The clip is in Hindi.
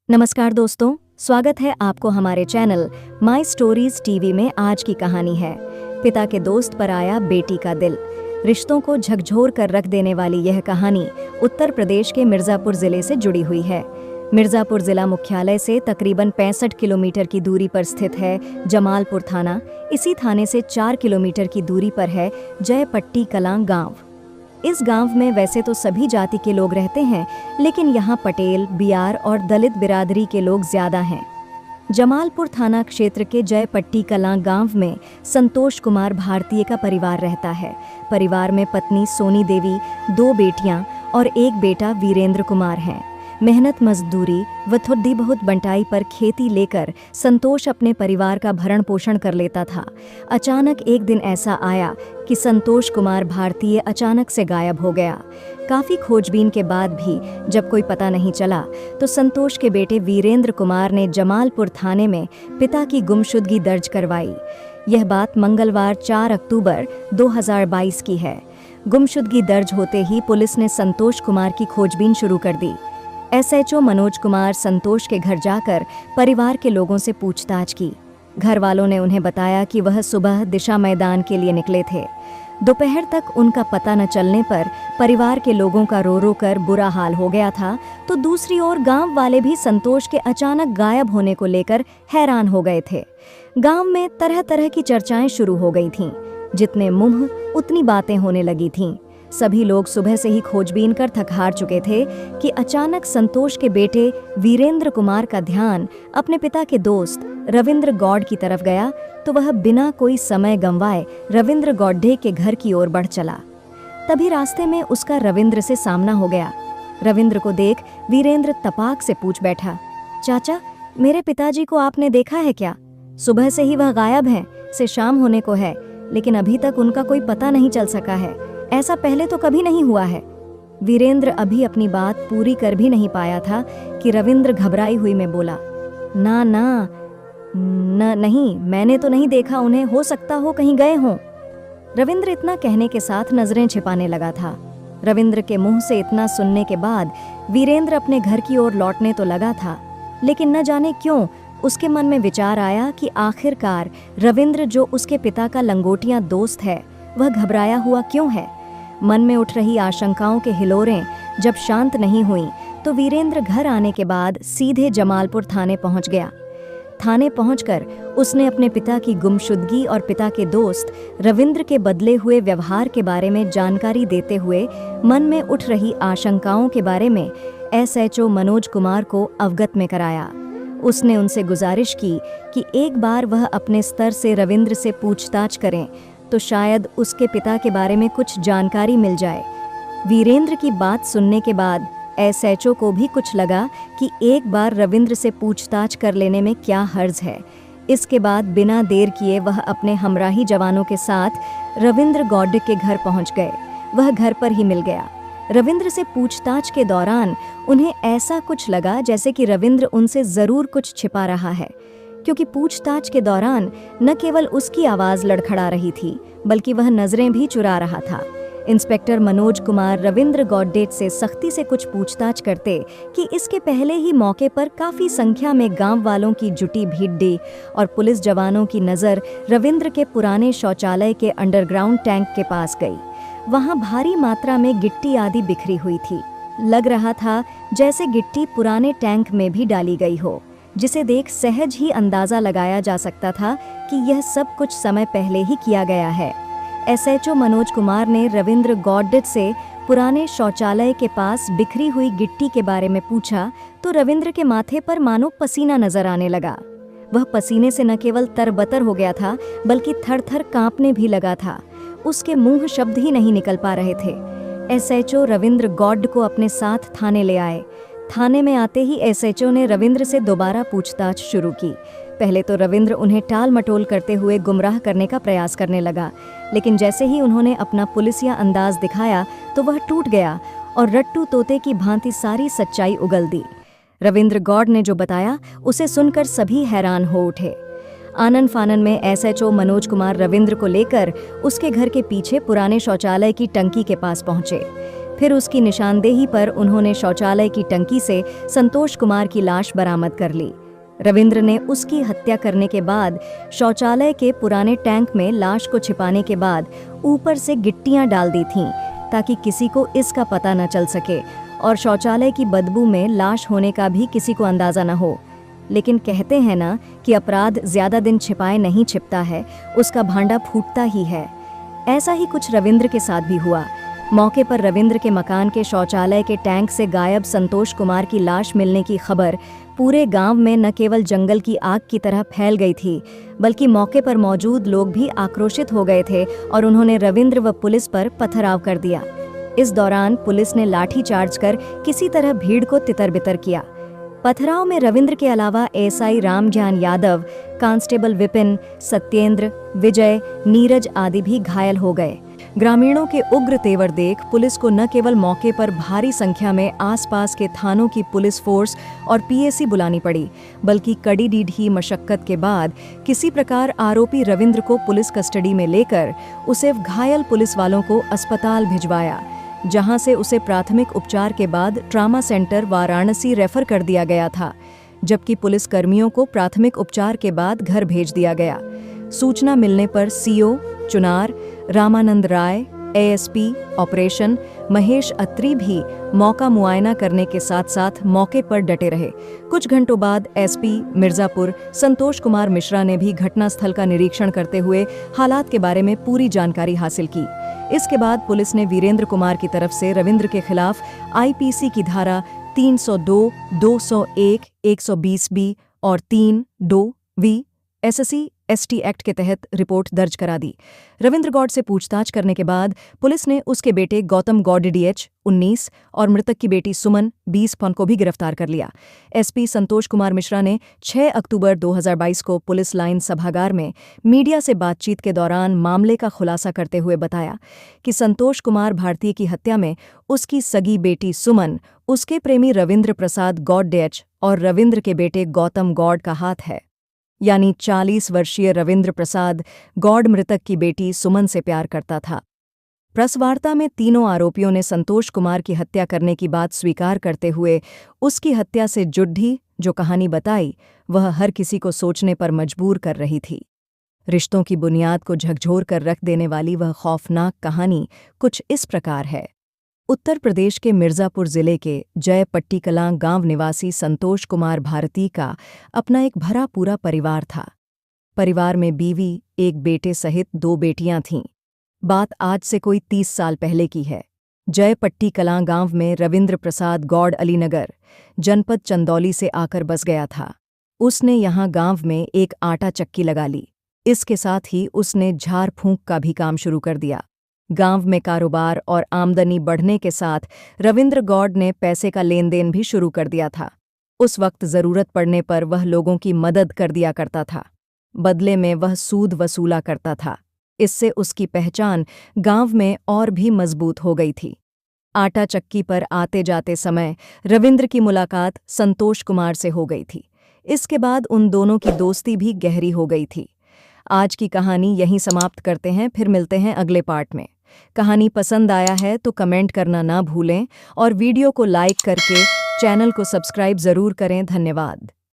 नमस्कार दोस्तों, स्वागत है आपको हमारे चैनल माई स्टोरीज टीवी में। आज की कहानी है पिता के दोस्त पर आया बेटी का दिल। रिश्तों को झकझोर कर रख देने वाली यह कहानी उत्तर प्रदेश के मिर्जापुर जिले से जुड़ी हुई है। मिर्जापुर जिला मुख्यालय से तकरीबन 65 किलोमीटर की दूरी पर स्थित है जमालपुर थाना। इसी थाने से 4 किलोमीटर की दूरी पर है जयपट्टी कलां गांव। इस गांव में वैसे तो सभी जाति के लोग रहते हैं, लेकिन यहाँ पटेल, बियार और दलित बिरादरी के लोग ज्यादा हैं। जमालपुर थाना क्षेत्र के जयपट्टी कलां गांव में संतोष कुमार भारतीय का परिवार रहता है। परिवार में पत्नी सोनी देवी, 2 बेटियां और 1 बेटा वीरेंद्र कुमार हैं। मेहनत मजदूरी व थोड़ी बहुत बंटाई पर खेती लेकर संतोष अपने परिवार का भरण पोषण कर लेता था। अचानक एक दिन ऐसा आया कि संतोष कुमार भारतीय अचानक से गायब हो गया। काफ़ी खोजबीन के बाद भी जब कोई पता नहीं चला तो संतोष के बेटे वीरेंद्र कुमार ने जमालपुर थाने में पिता की गुमशुदगी दर्ज करवाई। यह बात मंगलवार 4 अक्टूबर 2022 की है। गुमशुदगी दर्ज होते ही पुलिस ने संतोष कुमार की खोजबीन शुरू कर दी। एसएचओ मनोज कुमार संतोष के घर जाकर परिवार के लोगों से पूछताछ की। घर वालों ने उन्हें बताया कि वह सुबह दिशा मैदान के लिए निकले थे। दोपहर तक उनका पता न चलने पर परिवार के लोगों का रो रो कर बुरा हाल हो गया था, तो दूसरी ओर गांव वाले भी संतोष के अचानक गायब होने को लेकर हैरान हो गए थे। गांव में तरह तरह की चर्चाएं शुरू हो गई थीं। जितने मुंह उतनी बातें होने लगी थीं। सभी लोग सुबह से ही खोजबीन कर थक हार चुके थे कि अचानक संतोष के बेटे वीरेंद्र कुमार का ध्यान अपने पिता के दोस्त रविंद्र गौड की तरफ गया, तो वह बिना कोई समय गंवाए रविंद्र गौडे के घर की ओर बढ़ चला। तभी रास्ते में उसका रविंद्र से सामना हो गया। रविंद्र को देख वीरेंद्र तपाक से पूछ बैठा, चाचा, मेरे पिताजी को आपने देखा है क्या? सुबह से ही वह गायब हैं, से शाम होने को है, लेकिन अभी तक उनका कोई पता नहीं चल सका है। ऐसा पहले तो कभी नहीं हुआ है। वीरेंद्र अभी अपनी बात पूरी कर भी नहीं पाया था कि रविंद्र घबराई हुई में बोला, नहीं, मैंने तो नहीं देखा उन्हें, हो सकता हो कहीं गए हों। रविंद्र इतना कहने के साथ नजरें छिपाने लगा था। रविंद्र के मुंह से इतना सुनने के बाद वीरेंद्र अपने घर की ओर लौटने तो लगा था, लेकिन न जाने क्यों उसके मन में विचार आया कि आखिरकार रविंद्र, जो उसके पिता का लंगोटिया दोस्त है, वह घबराया हुआ क्यों है। मन में उठ रही आशंकाओं के हिलोरें जब शांत नहीं हुई तो वीरेंद्र घर आने के बाद सीधे जमालपुर थाने पहुंच गया। थाने पहुंचकर उसने अपने पिता की गुमशुदगी और पिता के दोस्त रविंद्र के बदले हुए व्यवहार के बारे में जानकारी देते हुए मन में उठ रही आशंकाओं के बारे में एसएचओ मनोज कुमार को अवगत में कराया। उसने उनसे गुजारिश की कि एक बार वह अपने स्तर से रविंद्र से पूछताछ करें तो शायद उसके पिता के बारे में कुछ जानकारी मिल जाए। वीरेंद्र की बात सुनने के बाद एसएचओ को भी कुछ लगा कि एक बार रविंद्र से पूछताछ कर लेने में क्या हर्ज है। इसके बाद बिना देर किए वह अपने हमराही जवानों के साथ रविंद्र गौड के घर पहुंच गए। वह घर पर ही मिल गया। रविंद्र से पूछताछ के दौरान उन्हें ऐसा कुछ लगा जैसे कि रविंद्र उनसे जरूर कुछ छिपा रहा है, क्योंकि पूछताछ के दौरान न केवल उसकी आवाज लड़खड़ा रही थी, बल्कि वह नजरें भी चुरा रहा था। इंस्पेक्टर मनोज कुमार रविंद्र गौडेट से सख्ती से कुछ पूछताछ करते कि इसके पहले ही मौके पर काफी संख्या में गांव वालों की जुटी भीड़ और पुलिस जवानों की नजर रविंद्र के पुराने शौचालय के अंडरग्राउंड टैंक के पास गई। वहां भारी मात्रा में गिट्टी आदि बिखरी हुई थी। लग रहा था जैसे गिट्टी पुराने टैंक में भी डाली गई हो, जिसे देख सहज ही अंदाजा लगाया जा सकता था कि यह सब कुछ समय पहले ही किया गया है। एसएचओ मनोज कुमार ने रविंद्र गौडेट से पुराने शौचालय के पास बिखरी हुई गिट्टी के बारे में पूछा तो रविंद्र के माथे पर मानो पसीना नजर आने लगा। वह पसीने से न केवल तरबतर हो गया था, बल्कि थर-थर कांपने भी लगा था। उसके मुंह शब्द ही नहीं निकल पा रहे थे। एसएचओ रविंद्र गौड को अपने साथ थाने ले आए। थाने में आते ही एसएचओ ने रविंद्र से दोबारा पूछताछ शुरू की। पहले तो रविंद्र उन्हें टाल मटोल करते हुए गुमराह करने का प्रयास करने लगा, लेकिन जैसे ही उन्होंने अपना पुलिसिया अंदाज दिखाया तो वह टूट गया और रट्टू तोते की भांति सारी सच्चाई उगल दी। रविंद्र गौड ने जो बताया उसे सुनकर सभी हैरान हो उठे। आनन फानन में एसएचओ मनोज कुमार रविंद्र को लेकर उसके घर के पीछे पुराने शौचालय की टंकी के पास पहुंचे। फिर उसकी निशानदेही पर उन्होंने शौचालय की टंकी से संतोष कुमार की लाश बरामद कर ली। रविंद्र ने उसकी हत्या करने के बाद शौचालय के पुराने टैंक में लाश को छिपाने के बाद ऊपर से गिट्टियां डाल दी थीं ताकि किसी को इसका पता न चल सके और शौचालय की बदबू में लाश होने का भी किसी को अंदाजा न हो। लेकिन कहते हैं ना कि अपराध ज्यादा दिन छिपाए नहीं छिपता है, उसका भांडा फूटता ही है। ऐसा ही कुछ रविंद्र के साथ भी हुआ। मौके पर रविंद्र के मकान के शौचालय के टैंक से गायब संतोष कुमार की लाश मिलने की खबर पूरे गांव में न केवल जंगल की आग की तरह फैल गई थी, बल्कि मौके पर मौजूद लोग भी आक्रोशित हो गए थे और उन्होंने रविंद्र व पुलिस पर पथराव कर दिया। इस दौरान पुलिस ने लाठीचार्ज कर किसी तरह भीड़ को तितर-बितर किया। पथराव में रविंद्र के अलावा एसआई रामज्ञान यादव, कांस्टेबल विपिन, सत्येंद्र, विजय, नीरज आदि भी घायल हो गए। ग्रामीणों के उग्र तेवर देख पुलिस को न केवल मौके पर भारी संख्या में आसपास के थानों की पुलिस फोर्स और पीएसी बुलानी पड़ी, बल्कि कड़ी ढीढ़ी मशक्कत के बाद किसी प्रकार आरोपी रविंद्र को पुलिस कस्टडी में लेकर उसे घायल पुलिस वालों को अस्पताल भिजवाया, जहां से उसे प्राथमिक उपचार के बाद ट्रामा सेंटर वाराणसी रेफर कर दिया गया था, जबकि पुलिस कर्मियों को प्राथमिक उपचार के बाद घर भेज दिया गया। सूचना मिलने पर सीओ चुनार रामानंद राय, एएसपी ऑपरेशन महेश अत्री भी मौका मुआयना करने के साथ साथ मौके पर डटे रहे। कुछ घंटों बाद एसपी मिर्जापुर संतोष कुमार मिश्रा ने भी घटनास्थल का निरीक्षण करते हुए हालात के बारे में पूरी जानकारी हासिल की। इसके बाद पुलिस ने वीरेंद्र कुमार की तरफ से रविंद्र के खिलाफ आईपीसी की धारा 302, 201, 120B और 3(2)V एसएससी एसटी एक्ट के तहत रिपोर्ट दर्ज करा दी। रविंद्र गौड़ से पूछताछ करने के बाद पुलिस ने उसके बेटे गौतम गौड़ डीएच 19 और मृतक की बेटी सुमन 20 को भी गिरफ्तार कर लिया। एसपी संतोष कुमार मिश्रा ने 6 अक्टूबर 2022 को पुलिस लाइन सभागार में मीडिया से बातचीत के दौरान मामले का खुलासा करते हुए बताया कि संतोष कुमार भारती की हत्या में उसकी सगी बेटी सुमन, उसके प्रेमी रविंद्र प्रसाद गौड़ डीएच और रविंद्र के बेटे गौतम गौड़ का हाथ है। यानी 40 वर्षीय रविंद्र प्रसाद गौड़ मृतक की बेटी सुमन से प्यार करता था। प्रेस वार्ता में तीनों आरोपियों ने संतोष कुमार की हत्या करने की बात स्वीकार करते हुए उसकी हत्या से जुड़ी जो कहानी बताई वह हर किसी को सोचने पर मजबूर कर रही थी। रिश्तों की बुनियाद को झकझोर कर रख देने वाली वह खौफनाक कहानी कुछ इस प्रकार है। उत्तर प्रदेश के मिर्जापुर जिले के जय पट्टी कलां गांव निवासी संतोष कुमार भारती का अपना एक भरा पूरा परिवार था। परिवार में बीवी, एक बेटे सहित 2 बेटियां थीं। बात आज से कोई 30 साल पहले की है। जय पट्टी कलां गांव में रविंद्र प्रसाद गौड़ अलीनगर, जनपद चंदौली से आकर बस गया था। उसने यहाँ गांव में एक आटा चक्की लगा ली। इसके साथ ही उसने झाड़ फूंक का भी काम शुरू कर दिया। गांव में कारोबार और आमदनी बढ़ने के साथ रविंद्र गौड़ ने पैसे का लेन देन भी शुरू कर दिया था। उस वक्त जरूरत पड़ने पर वह लोगों की मदद कर दिया करता था। बदले में वह सूद वसूला करता था। इससे उसकी पहचान गांव में और भी मजबूत हो गई थी। आटा चक्की पर आते जाते समय रविंद्र की मुलाकात संतोष कुमार से हो गई थी। इसके बाद उन दोनों की दोस्ती भी गहरी हो गई थी। आज की कहानी यहीं समाप्त करते हैं, फिर मिलते हैं अगले पार्ट में। कहानी पसंद आया है तो कमेंट करना ना भूलें और वीडियो को लाइक करके चैनल को सब्सक्राइब ज़रूर करें। धन्यवाद।